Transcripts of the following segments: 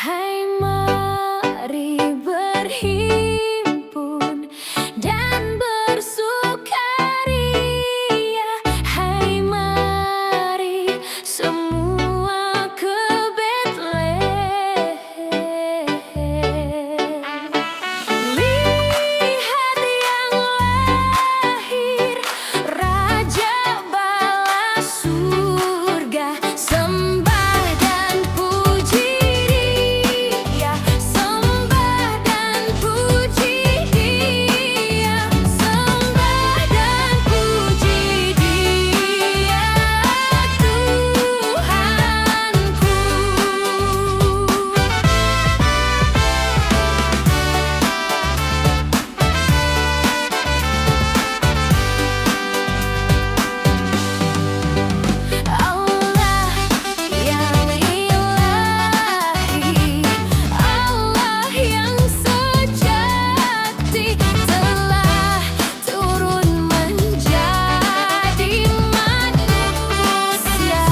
Hai, mari berhimpun dan bersukaria. Hai, mari semua ke Betlehem. Lihat yang lahir, Raja bala surga. Sembah dan puji Dia, sembah dan puji Dia, sembah dan puji Dia, Tuhanku. Allah yang ilahi, Allah yang sejati, telah turun menjadi manusia.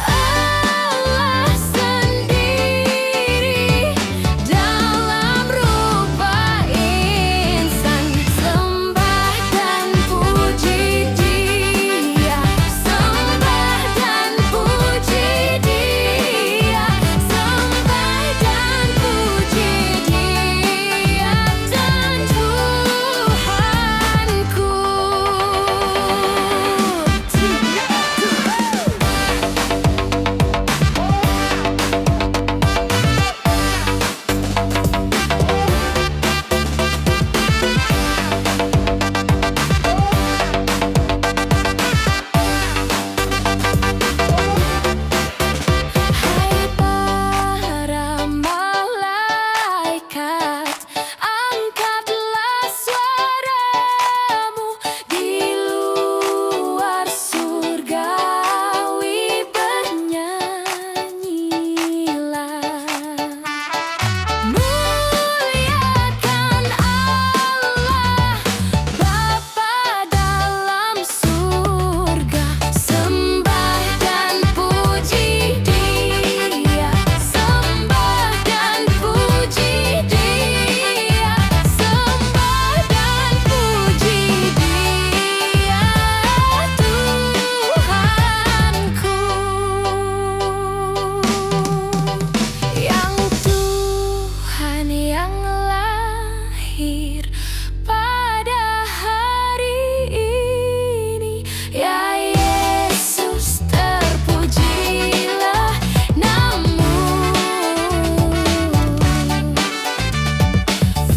Allah sendiri dalam rupa insan. Sembah dan puji Dia, sembah dan puji Dia, sembah dan puji Dia, dan Tuhanku. Hai para malaikat, angkatlah suaramu di luar surgawi, bernyanyilah. Muliakan Allah Bapa dalam surga. Sembah dan puji Dia, sembah dan puji Dia, sembah dan puji Dia, Tuhanku. Yang Tuhan yang lahir pada hari ini, ya Yesus, terpujilah namamu.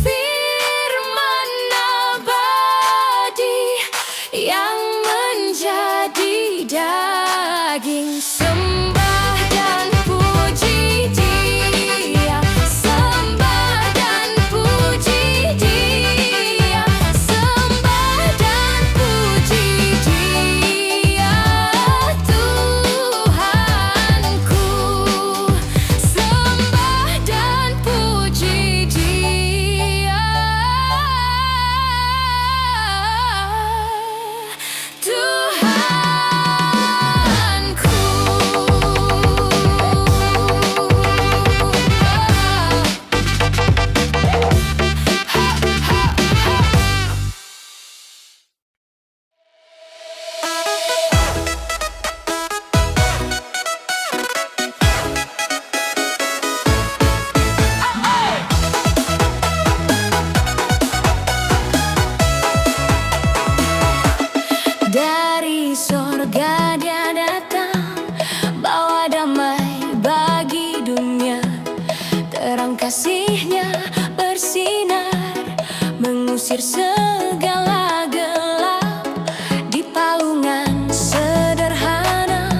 Firman abadi yang menjadi daging. Sembah dan puji Dia, sembah dan puji Dia, sembah dan puji Dia, Tuhanku. Sembah dan puji Dia, Tuhanku. Dari sorga Dia datang, bawa damai bagi dunia. Terang kasih-Nya bersinar, mengusir segala gelap. Di palungan sederhana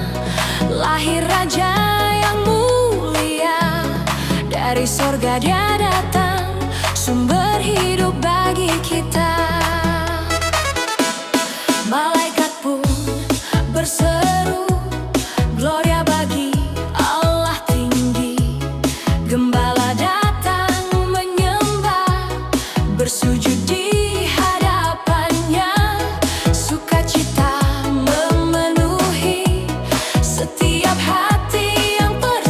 lahir Raja yang mulia. Dari sorga Dia datang, sumber hidup bagi kita. Malaikat pun berseru, gloria bagi Allah tinggi. Gembala datang menyembah, bersujud di hadapan-Nya. Sukacita memenuhi setiap hati yang percaya.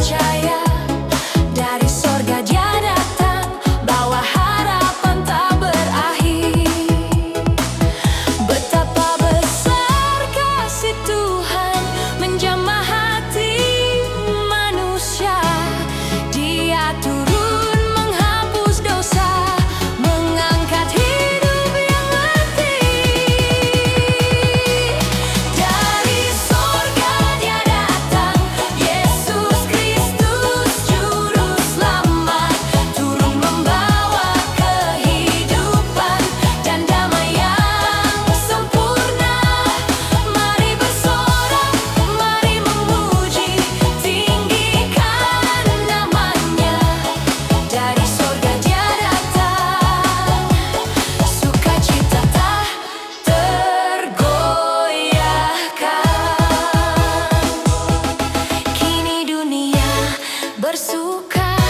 bersuka,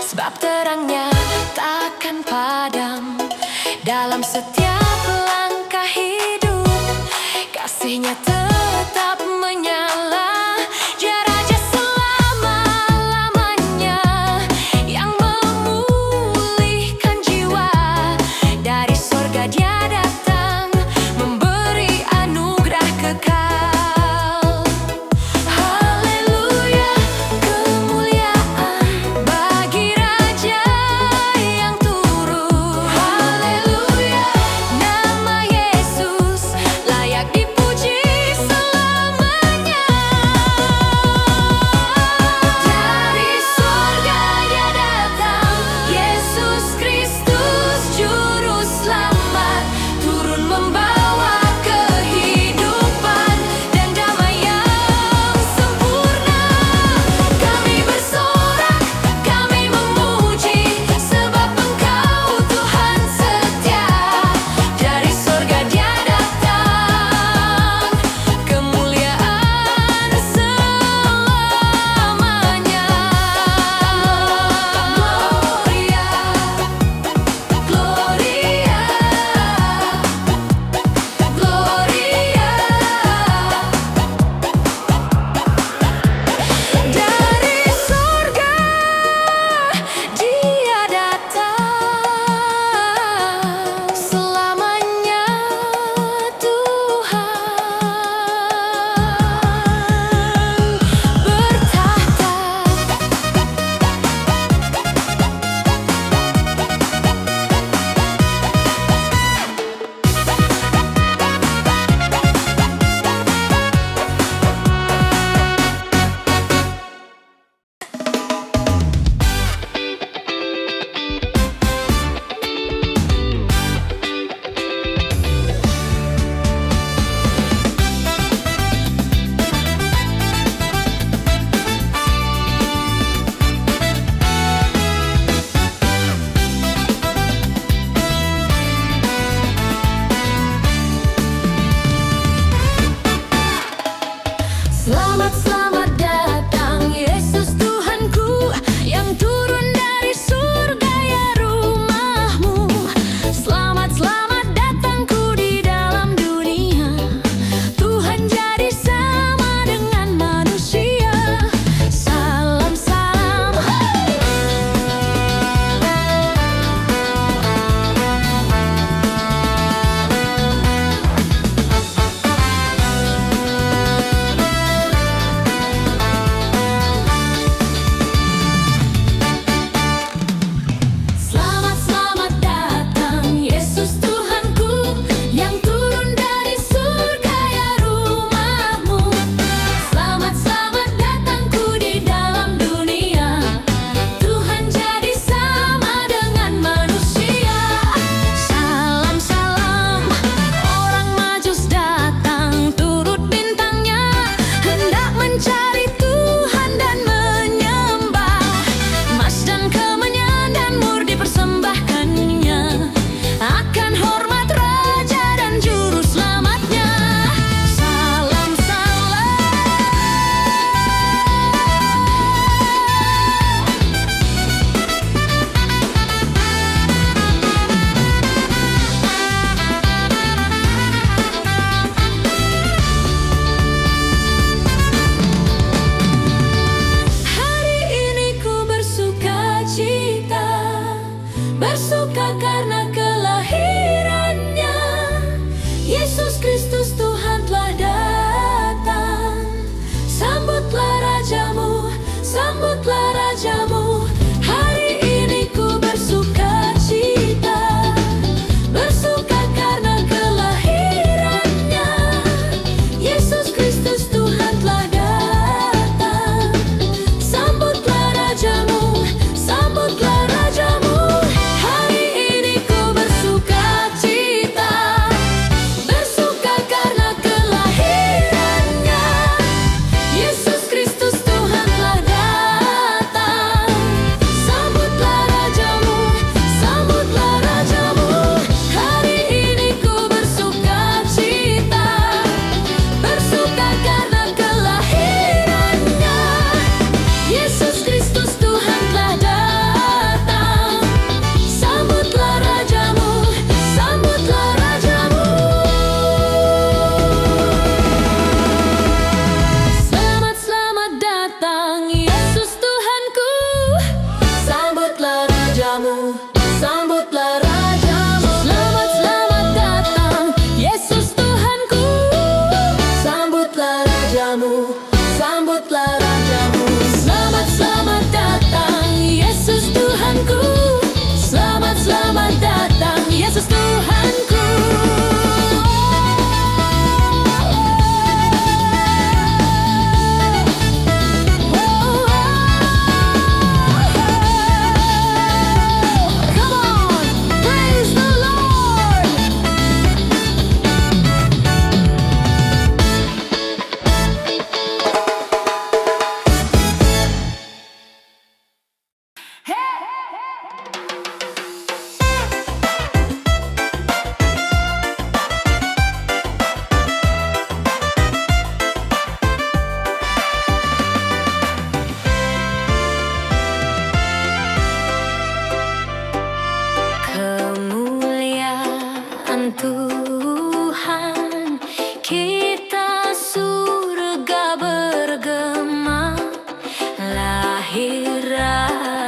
sebab terangnya takkan padam. Dalam setiap langkah hidup, kasihnya tetap menyala. Dia Raja selama-lamanya, yang memulihkan jiwa. Dari sorga Dia datang, memberi anugerah kekal. Haleluya, kemuliaan bagi Raja yang turun. Haleluya,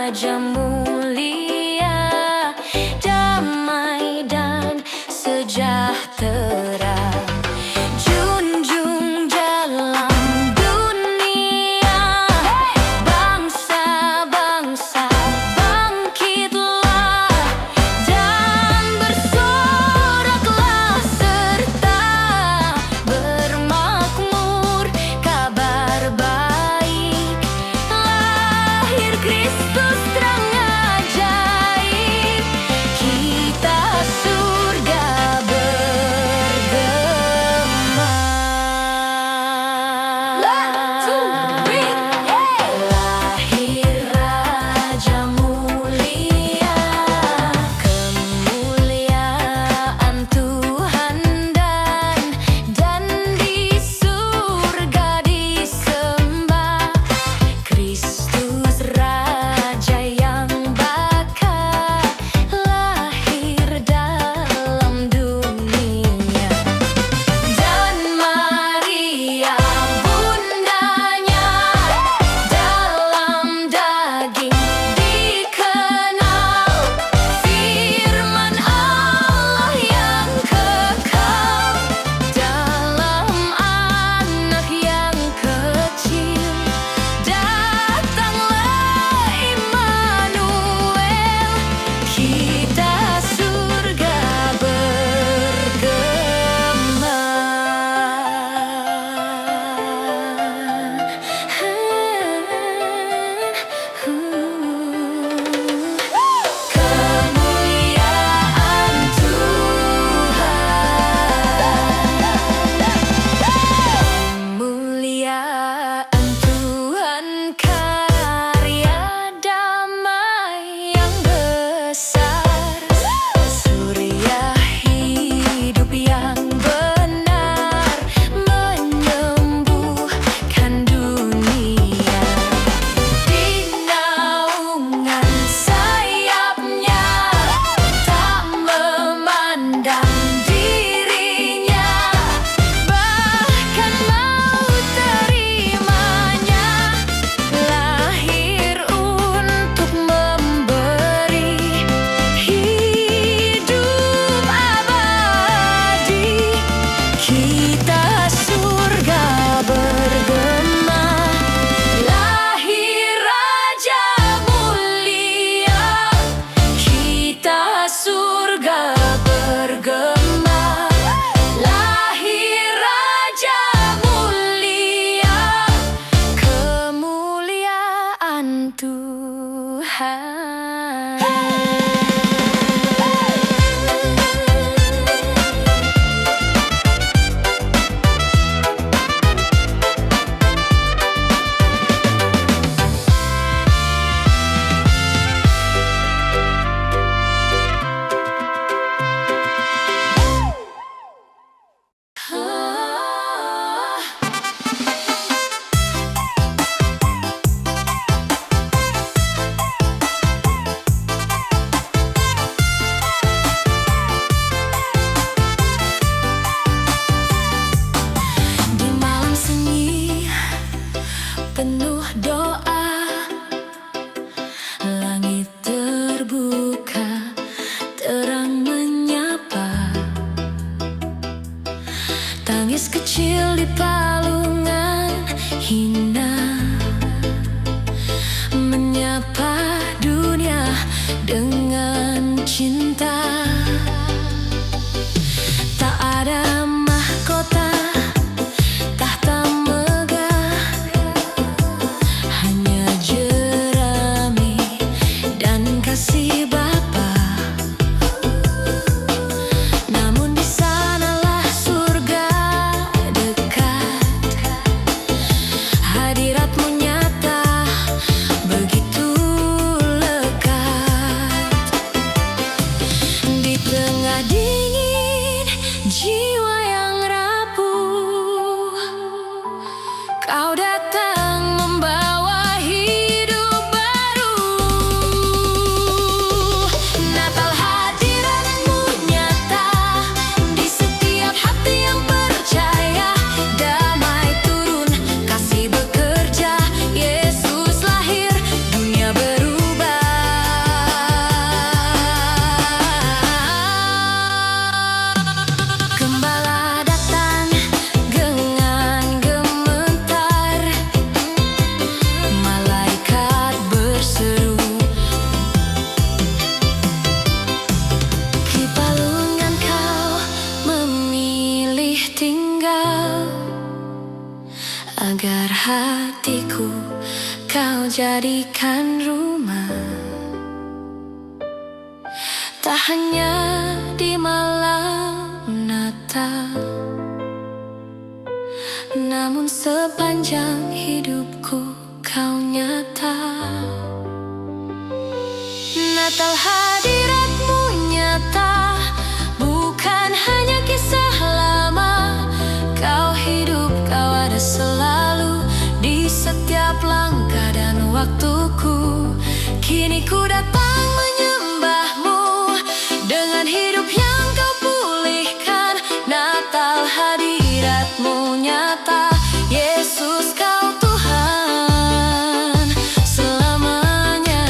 Raja mulia, damai dan sejahtera. Junjung dalam dunia, bangsa-bangsa bangkitlah dan bersoraklah serta bermakmur kabar baik. Lahir Kristus terang ajaib, kita surga bergema. Lahir Raja mulia, kemuliaan Tuhan dan di surga disembah. Kristus Raja yang bakal lahir dalam dunia. Dan Maria bundanya, dalam daging dikenal. Firman Allah yang kekal dalam anak yang kecil. Datanglah Immanuel, kita surga bergema. Kemuliaan Tuhan, karya damai yang besar. Surya hidup yang benar menyembuhkan dunia. Di naungan sayapnya tak memandang dirinya, bahkan mau terimanya. Lahir untuk memberi hidup abadi, kita surga bergema. Lahir Raja mulia, kita surga bergema. Lahir Raja mulia, kemuliaan Tuhan. Di malam sunyi penuh doa, langit terbuka, terang menyapa. Tangis kecil di palungan hina, menyapa dunia dengan cinta. Tak ada mahkota, tahta megah, hanya jerami dan kasih Bapa. Namun di sanalah surga dekat, hadirat-Mu nyata begitu lekat. Di tengah dingin jiwa yang rapuh, Kau datang membawa hidup baru. Natal hadirat-Mu nyata di setiap hati yang percaya. Damai turun, kasih bekerja, Yesus lahir, menjadikan rumah. Tak hanya di malam Natal, namun sepanjang hidupku kau nyata. Natal hadiratmu nyata, bukan hanya kisah lama. Kau hidup, kau ada selalu di setiap langkah dan waktuku. Kini ku datang menyembahmu dengan hidup yang kau pulihkan. Natal hadiratmu nyata, Yesus kau Tuhan selamanya.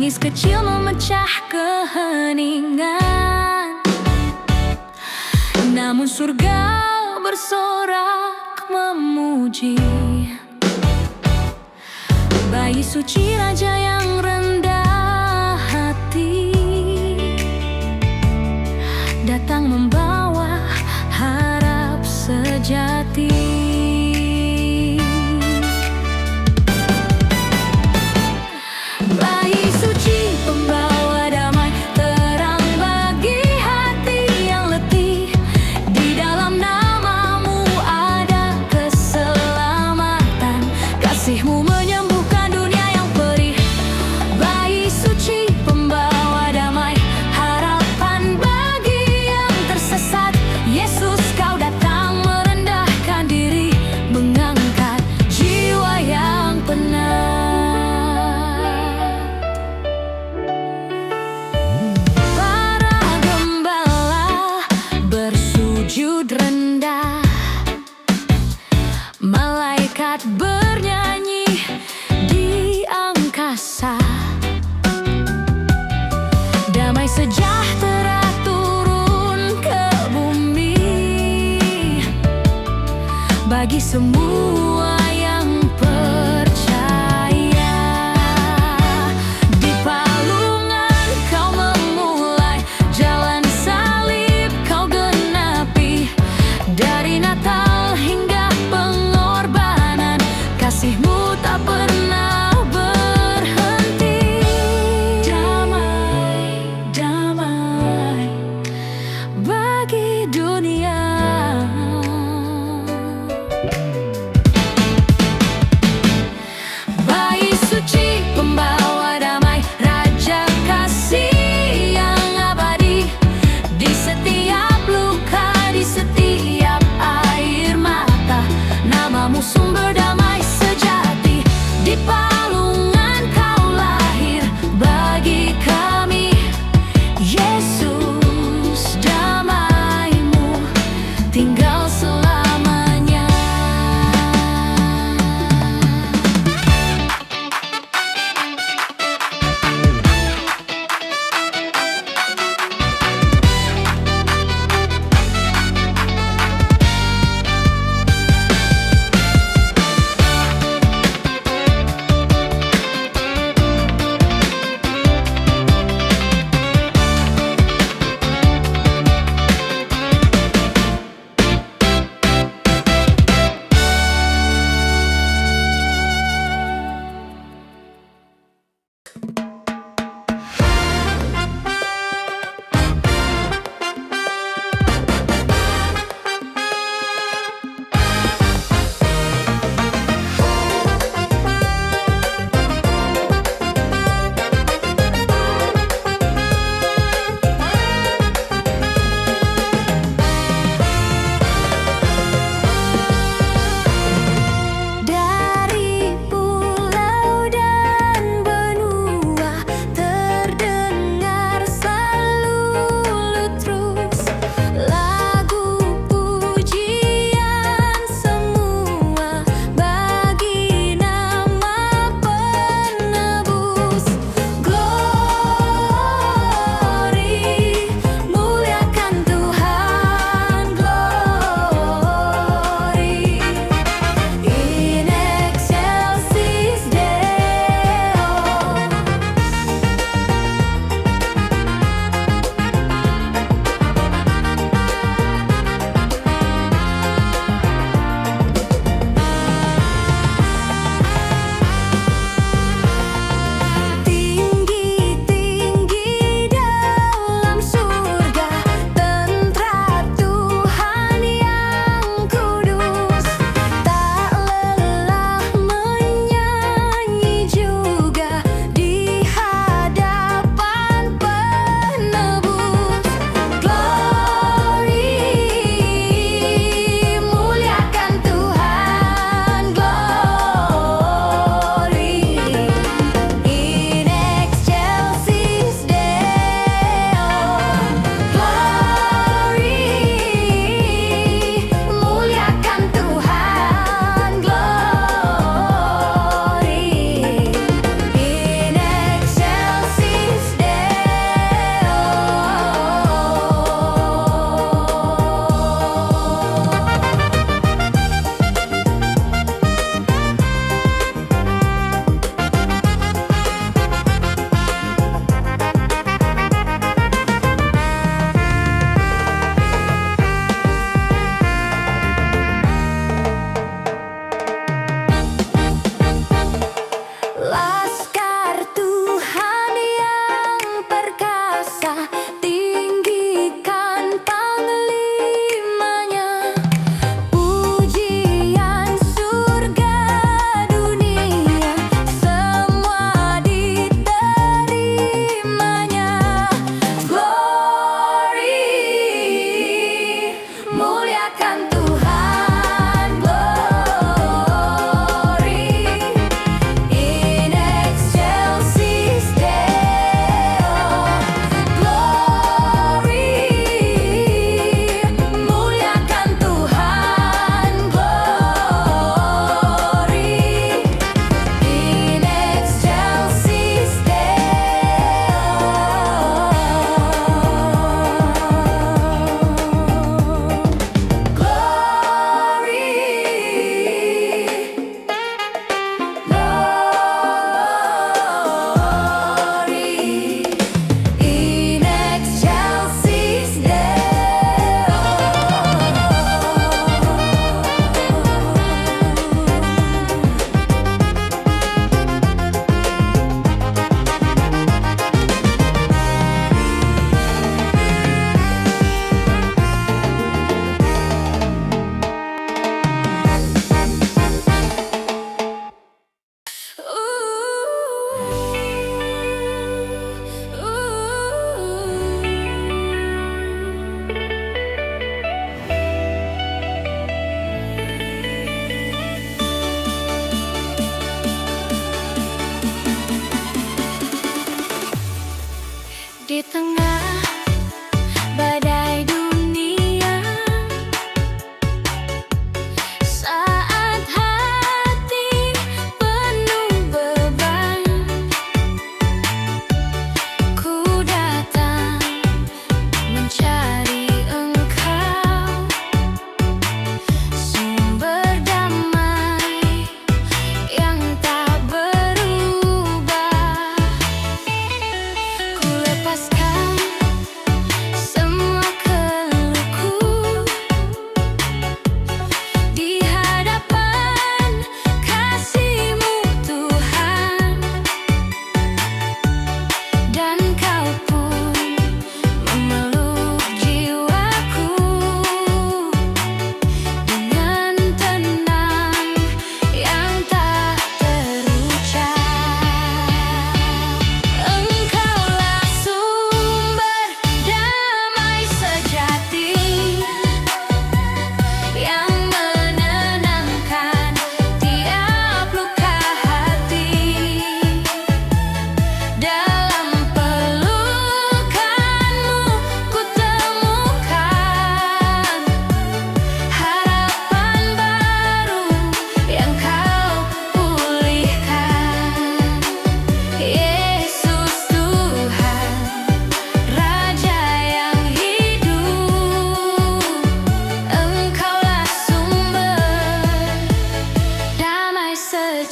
Tangis kecil memecah keheningan, namun surga bersorak memuji bayi suci raja yang rendah hati, datang membawa harap sejati. Bayi suci pembawa damai, terang bagi hati yang letih. Di dalam namamu ada keselamatan, kasihmu menyembuhkan dunia yang perih. Bayi suci pembawa damai, harapan bagi yang tersesat. Yesus, kau datang merendahkan diri, mengangkat jiwa yang penat. Rendah, malaikat bernyanyi di angkasa, damai sejahtera turun ke bumi bagi semua yang percaya. Di palungan kau memulai jalan salib, kau genapi. Dari Natal hingga pengorbanan, kasihmu tak pernah berhenti. Damai, damai bagi dunia. Bayi suci pembawa damai, raja kasih yang abadi. Di setiap luka, di setiap air mata, namamu sumber damai sejati. Di palungan kau lahir bagi kami, Yesus, damaimu tinggal selamanya.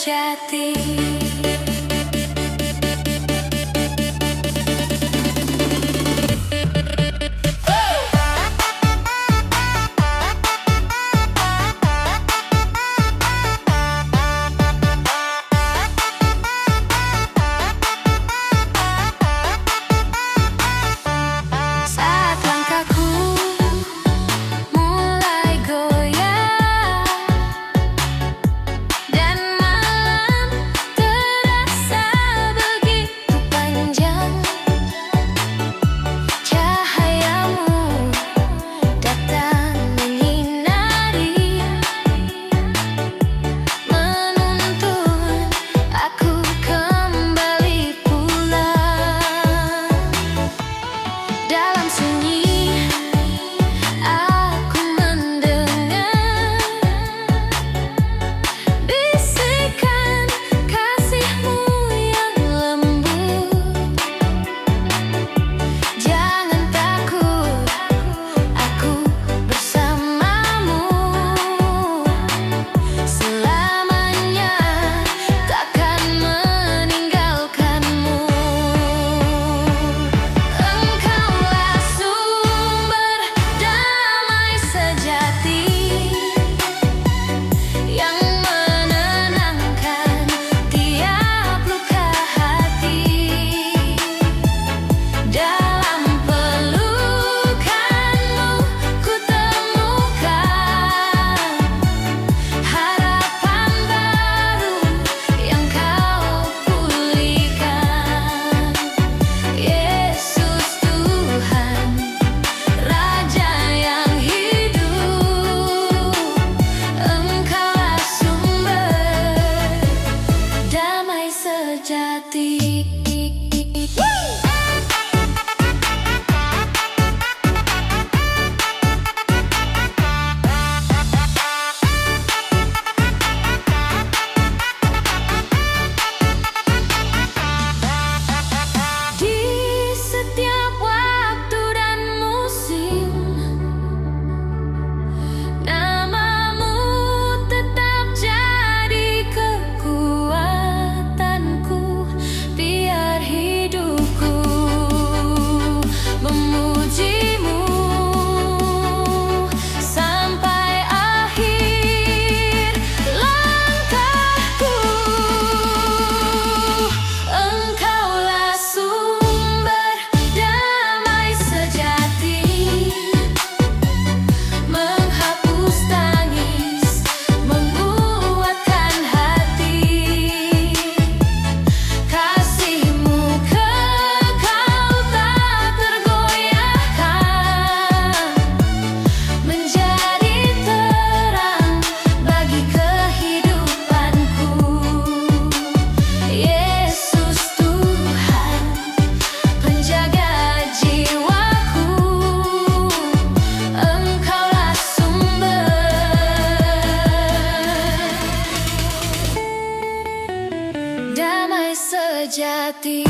sejati. Saat langkahku mulai goyah dan malam terasa begitu panjang, cahayamu datang menyinari, menuntun aku kembali pulang. Dalam sunyi aku mendengar bisikan kasih-Mu yang lembut. Jangan takut, aku bersamamu selamanya, takkan meninggalkanmu. Engkaulah sumber damai sejati yang menenangkan tiap luka hati. Dalam pelukan-Mu ku temukan harapan baru yang Kau pulihkan. Yesus Tuhan, Raja yang hidup, Engkaulah sumber damai sejati. Di setiap waktu dan musim, nama-Mu tetap jadi kekuatanku. Biar hidupku memuji-Mu sampai akhir langkahku. Engkaulah sumber damai sejati, menghapus tangis, menguatkan hati. Kasih-Mu kekal tak tergoyahkan, menjadi terang bagi kehidupanku. Yesus Tuhan, penjaga jiwaku, Engkaulah sumber damai sejati.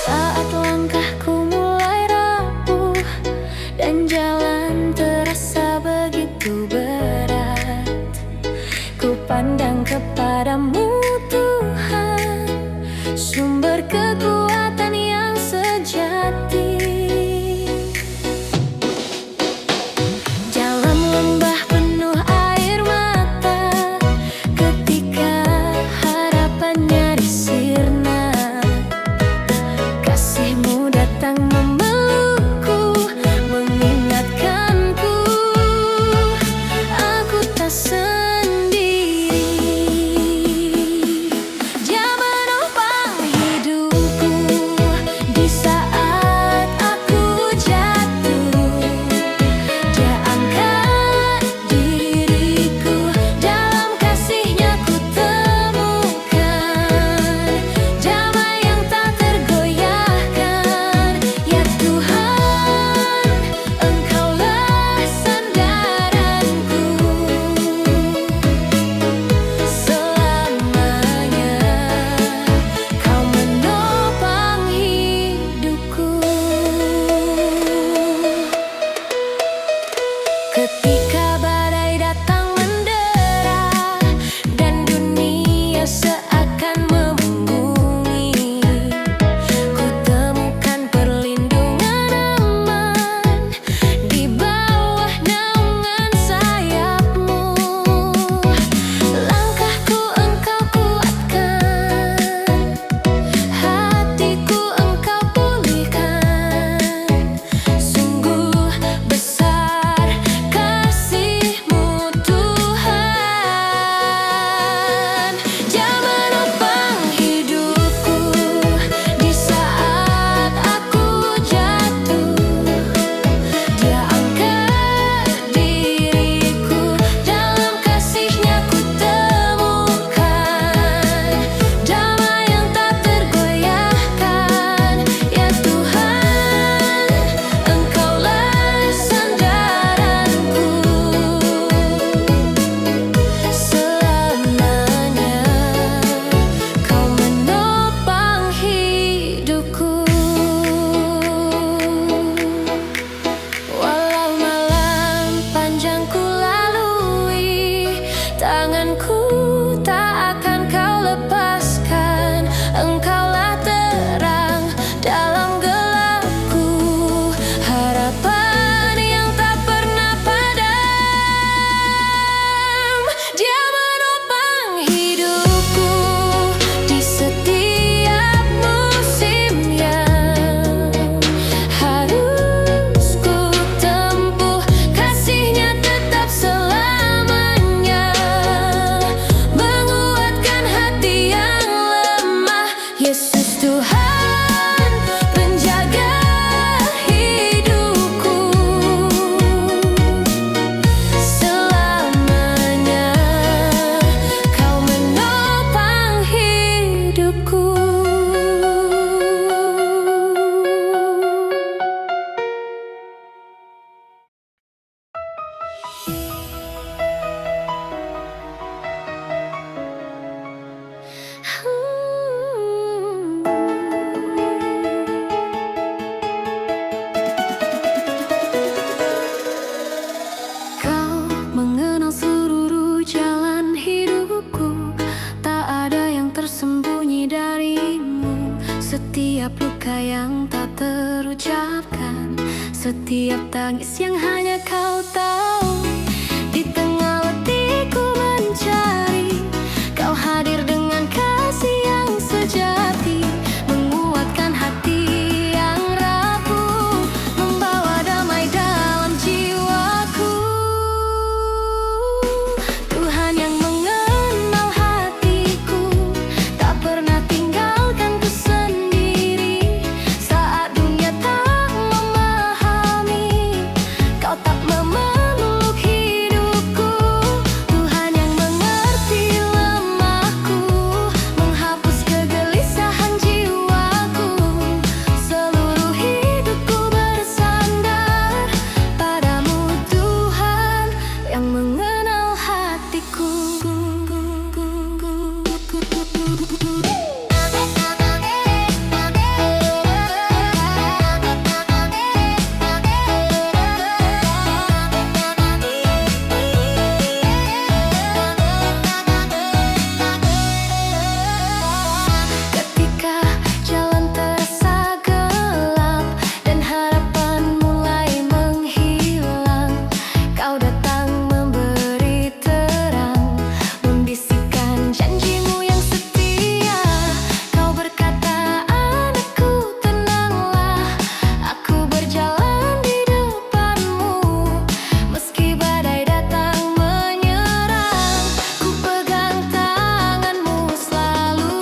Saat langkahku mulai rapuh dan jalan terasa begitu berat, ku pandang kepadamu Tuhan, sumber kekuatan yang sejati. Dalam lembah penuh air mata, ketika harapannya disirna, kasih-Mu datang memelukku, mengingatkanku aku tak sendiri. Dia menopang hidupku. setiap tangis yang hanya kau tahu. Di tengah letihku mencari, kau hadir dengan kasih yang sejati, menguatkan hati yang rapuh, membawa damai dalam jiwaku. Tuhan yang mengenal hatiku, tak pernah tinggalkanku sendiri. Saat dunia tak memahami, kau tak memeluk hidupku. Tuhan yang mengerti lemahku, menghapus kegelisahan jiwaku. Seluruh hidupku bersandar padamu, Tuhan yang mengenal hatiku. Ketika jalan terasa gelap dan harapan mulai menghilang, kau datang memberi terang, membisikkan janjimu yang setia. Kau berkata, anakku tenanglah, aku berjalan di depanmu. Meski badai datang menyerang, ku pegang tanganmu selalu.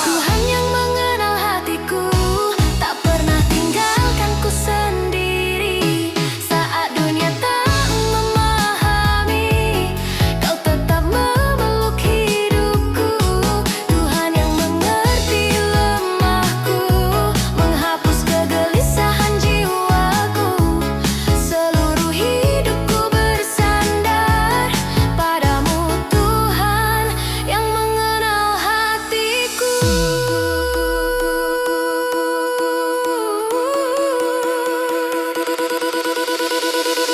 Tuhan yang mengenal hatiku, tak pernah tinggalkanku sendiri. Saat dunia tak memahami, kau tetap memeluk hidupku. Tuhan yang mengerti lemahku, menghapus kegelisahan jiwaku. Seluruh hidupku bersandar padamu, Tuhan yang mengenal hatiku.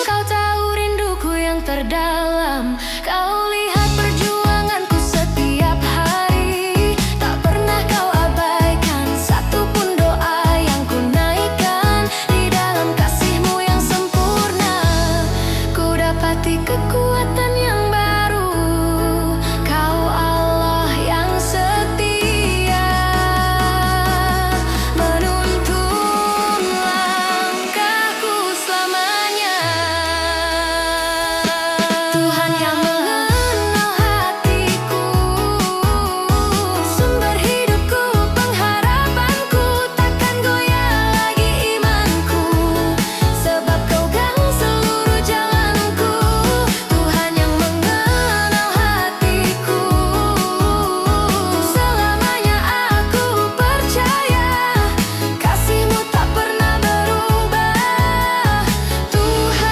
Kau tahu rinduku yang terdalam, kau lihat perjuanganku setiap hari. Tak pernah kau abaikan satupun doa yang ku naikkan. Di dalam kasih-Mu yang sempurna, ku dapati kekuatan yang baru. Kau Allah yang setia, menuntun langkahku selamanya. Tuhan yang mengenal hatiku, sumber hidupku, pengharapanku, takkan goyah lagi imanku, sebab Kau gang seluruh jalanku. Tuhan yang mengenal hatiku, selamanya aku percaya, kasih-Mu tak pernah berubah. Tuhan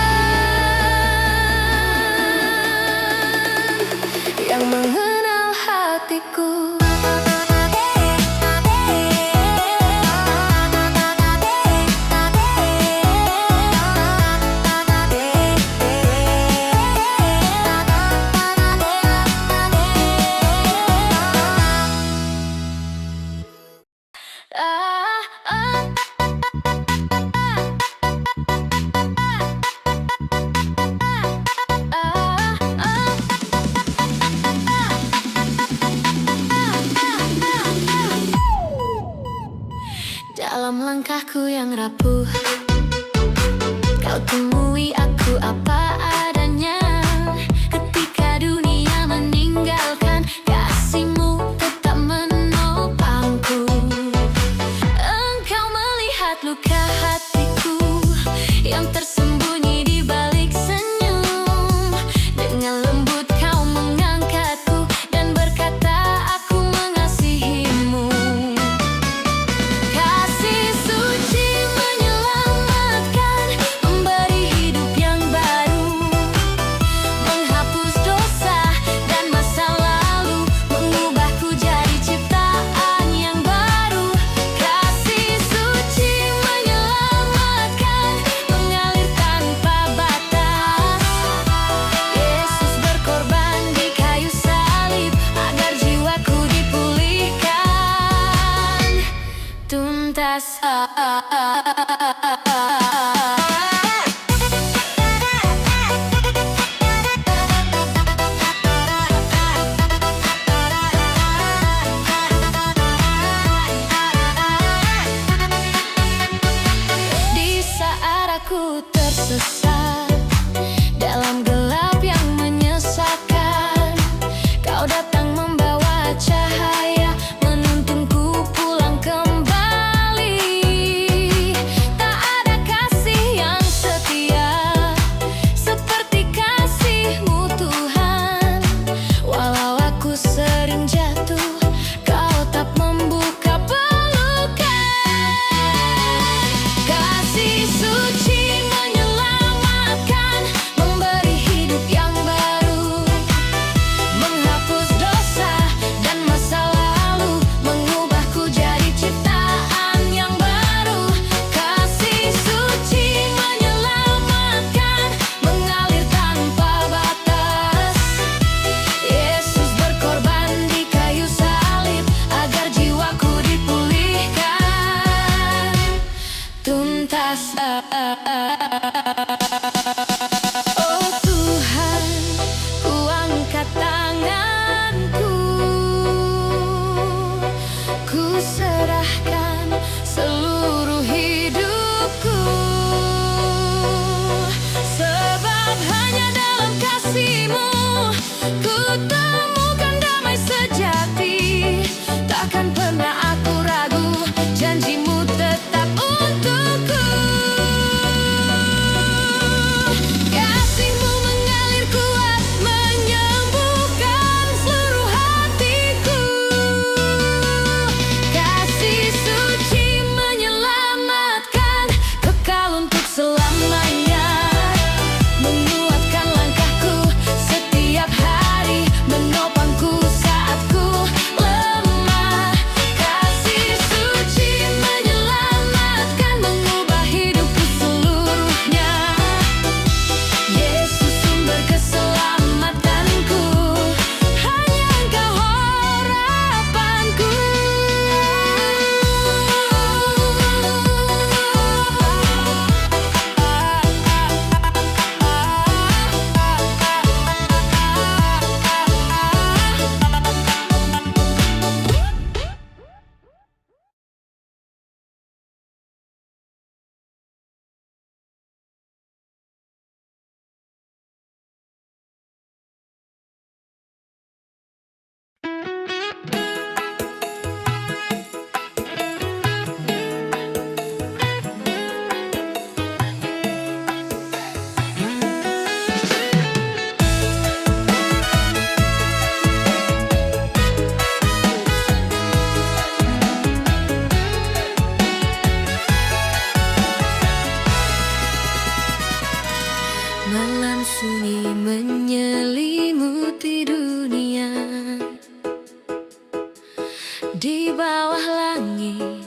yang mengenal hatiku. Dalam langkahku yang rapuh, Kau temui aku apa adanya. Ketika dunia meninggalkan, kasih-Mu tetap menopangku. Engkau melihat luka hatiku yang tersembunyi di balik senyum. Dengan lembut Kau mengangkatku dan berkata, aku mengasihi-Mu. Kasih suci menyelamatkan, memberi hidup yang baru. aku tersesat dalam gelap yang menyesatkan. Kau datang membawa cahaya, menuntunku pulang kembali. Tak ada kasih yang setia seperti kasih-Mu Tuhan. Walau aku sering jatuh, Kau tak membuka pelukan. Kasih suci menyelamatkan, memberi hidup yang baru, menghapus dosa dan masa lalu, mengubahku jadi ciptaan yang baru. Kasih suci menyelamatkan, mengalir tanpa batas. Yesus berkorban di kayu salib agar jiwaku dipulihkan tuntas. Oh Tuhan, ku angkat tanganku, ku serahkan seluruh hidupku. Sebab hanya dalam kasih-Mu ku temukan damai sejati. Takkan pernah aku ragu, janji-Mu tetap untukku. Kasih-Mu mengalir kuat, menyembuhkan seluruh hatiku. Kasih suci menyelamatkan, kekal untuk selamanya, menguatkan langkahku setiap hari, menopangku saat ku lemah. Kasih suci menyelamatkan, mengubah hidupku seluruhnya. Yesus sumber keselamatanku, hanya Engkau harapanku. Malam sunyi menyelimuti dunia, di bawah langit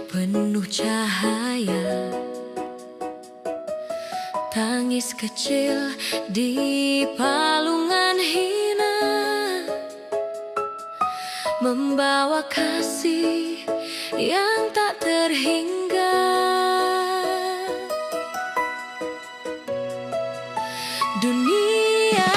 penuh cahaya. Tangis kecil di palungan hina, membawa kasih yang tak terhingga. Dunia